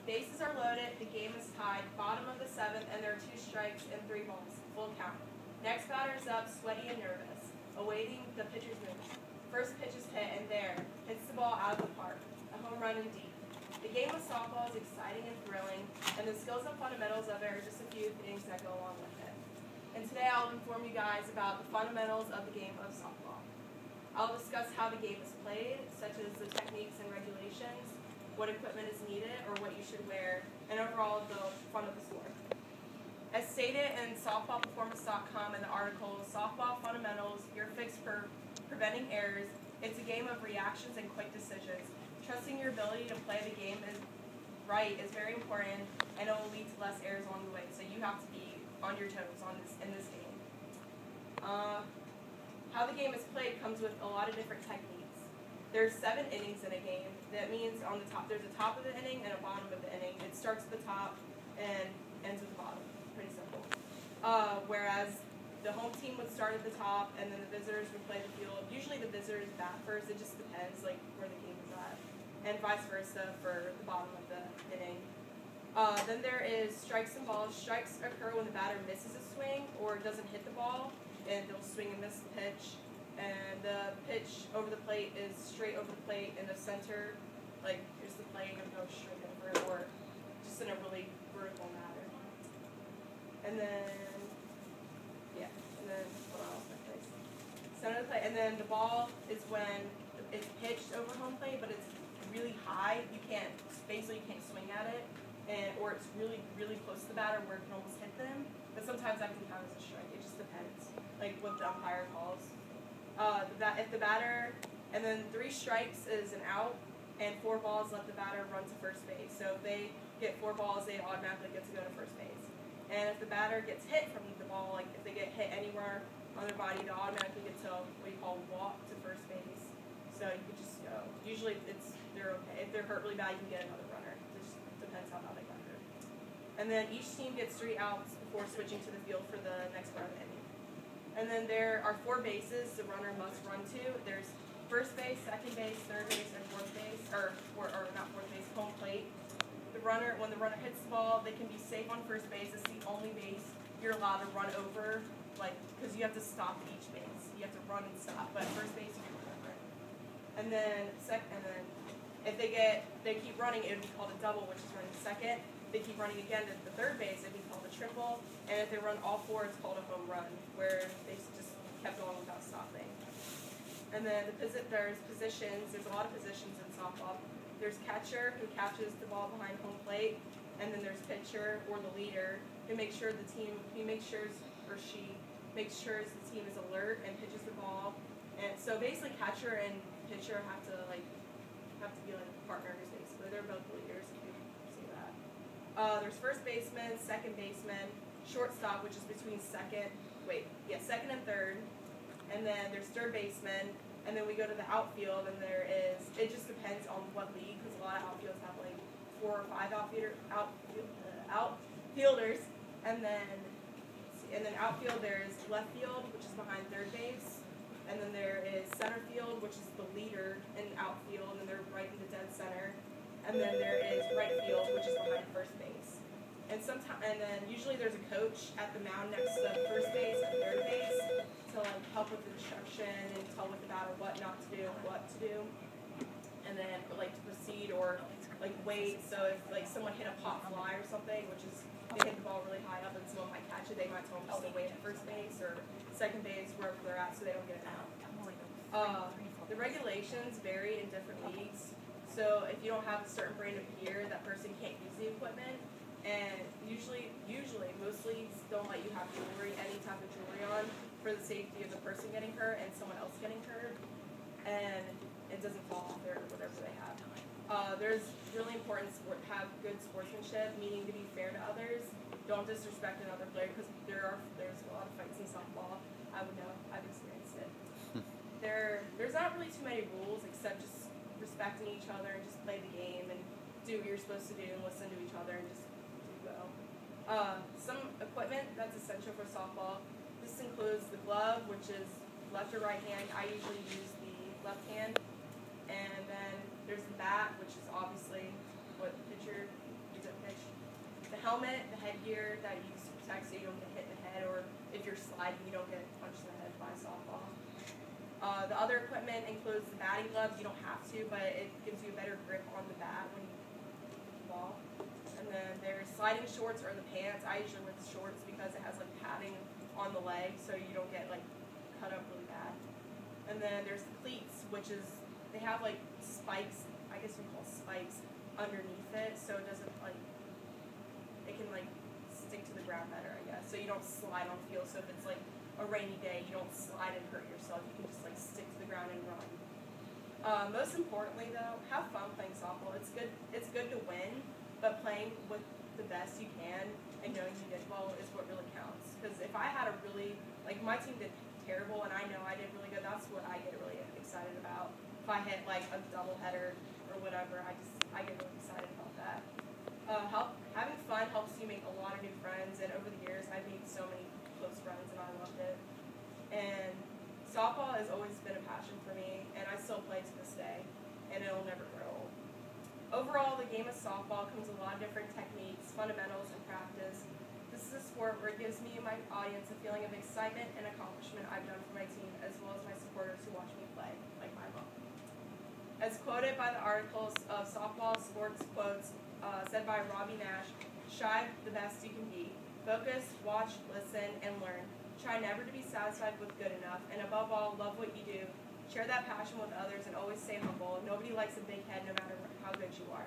Bases are loaded, the game is tied, bottom of the 7th, and there are 2 strikes and 3 balls, full count. Next batter is up, sweaty and nervous, awaiting the pitcher's move. First pitch is hit, and there, hits the ball out of the park, a home run indeed. The game of softball is exciting and thrilling, and the skills and fundamentals of it are just a few things that go along with it. And today I'll inform you guys about the fundamentals of the game of softball. I'll discuss how the game is played, such as the techniques and regulations, what equipment is needed or what you should wear, and overall the fun of the sport. As stated in softballperformance.com in the article, Softball Fundamentals, Your Fix for Preventing Errors, it's a game of reactions and quick decisions. Trusting your ability to play the game right is very important, and it will lead to less errors along the way, so you have to be on your toes in this game. How the game is played comes with a lot of different techniques. There's 7 innings in a game. That means on the top, there's a top of the inning and a bottom of the inning. It starts at the top and ends at the bottom. Pretty simple. Whereas the home team would start at the top, and then the visitors would play the field. Usually the visitors bat first. It just depends, like where the game is at, and vice versa for the bottom of the inning. Then there is strikes and balls. Strikes occur when the batter misses a swing or doesn't hit the ball, and they'll swing and miss the pitch. And the pitch over the plate is straight over the plate in the center, like here's the plate and go straight over it, or just in a really vertical manner. And then, what else? Center of the plate, and then the ball is when it's pitched over home plate, but it's really high. You can't swing at it, or it's really, really close to the batter where it can almost hit them. But sometimes that can count as a strike. It just depends, like what the umpire calls. If the batter, and then 3 strikes is an out, and 4 balls let the batter run to first base. So if they get 4 balls, they automatically get to go to first base. And if the batter gets hit from the ball, like if they get hit anywhere on their body, they automatically get to what you call walk to first base. So you could just go. Usually they're okay. If they're hurt really bad, you can get another runner. It just depends on how they got hurt. And then each team gets 3 outs before switching to the field for the next part of the inning. And then there are 4 bases the runner must run to. There's first base, second base, third base, and fourth base, or not fourth base, home plate. When the runner hits the ball, they can be safe on first base. It's the only base you're allowed to run over, like, because you have to stop at each base. You have to run and stop, but first base you can run over it. And then if they keep running, it would be called a double, which is running second. If they keep running again to the third base, it'd be called a triple. And if they run all 4, it's called a home run, where they just kept going without stopping. And then there's positions. There's a lot of positions in softball. There's catcher, who catches the ball behind home plate, and then there's pitcher, or the leader, who makes sure the team makes sure the team is alert and pitches the ball. And so basically, catcher and pitcher have to be like partners. Basically, they're both leaders. If you see that. There's first baseman, second baseman, shortstop, which is between second and third, and then there's third baseman, and then we go to the outfield, and it just depends on what league, because a lot of outfields have like 4 or 5 outfielders, and then outfield there's left field, which is behind third base, and then there is center field, which is the leader in outfield, and they're right in the dead center, and then there is right field, which is behind first base. And then usually there's a coach at the mound next to first base and third base to like help with the instruction and tell with the batter what not to do and what to do, and then like to proceed or like wait. So if like someone hit a pop fly or something, which is they hit the ball really high up and someone might catch it, they might tell them just to wait at first base or second base, wherever they're at, so they don't get it out. The regulations vary in different leagues. So if you don't have a certain brand of gear, that person can't use the equipment. And usually most leagues don't let you have any type of jewelry on for the safety of the person getting hurt and someone else getting hurt, and it doesn't fall off or whatever they have. There's really important have good sportsmanship, meaning to be fair to others. Don't disrespect another player, because there's a lot of fights in softball. I would know. I've experienced it. There's not really too many rules except just respecting each other and just play the game and do what you're supposed to do and listen to each other and just do well. Some equipment that's essential for softball. This includes the glove, which is left or right hand. I usually use the left hand. And then there's the bat, which is obviously what the pitcher, you the helmet, the headgear that you use to protect so you don't get hit in the head, or if you're sliding, you don't get punched in the head by a softball. The other equipment includes the batting gloves. You don't have to, but it gives you a better grip on the bat when you hit the ball. And then there's sliding shorts or the pants. I usually wear the shorts because it has like padding on the leg, so you don't get like cut up really bad. And then there's the cleats, which is, they have like spikes, I guess you call spikes, underneath it, so it doesn't like, it can like stick to the ground better, I guess. So you don't slide on the field, so if it's like a rainy day, you don't slide and hurt yourself. You can just like stick to the ground and run. Most importantly though, have fun playing softball. It's good to win, but playing with the best you can and knowing you did well is what really counts. Because if I had a really, like my team did terrible and I know I did really good, that's what I get really excited about. If I hit like a doubleheader or whatever, I get really excited about that. Having fun helps you make a lot of new friends, and over the years I've made so many close friends and I loved it. And softball has always been a passion for me, and I still play to this day, and it'll never grow old. Overall, the game of softball comes with a lot of different techniques, fundamentals, and practice. This is a sport where it gives me and my audience a feeling of excitement and accomplishment I've done for my team, as well as my supporters who watch me play, like my mom. As quoted by the articles of Softball Sports Quotes, said by Robbie Nash, strive the best you can be. Focus, watch, listen, and learn. Try never to be satisfied with good enough, and above all, love what you do. Share that passion with others and always stay humble. Nobody likes a big head no matter how good you are.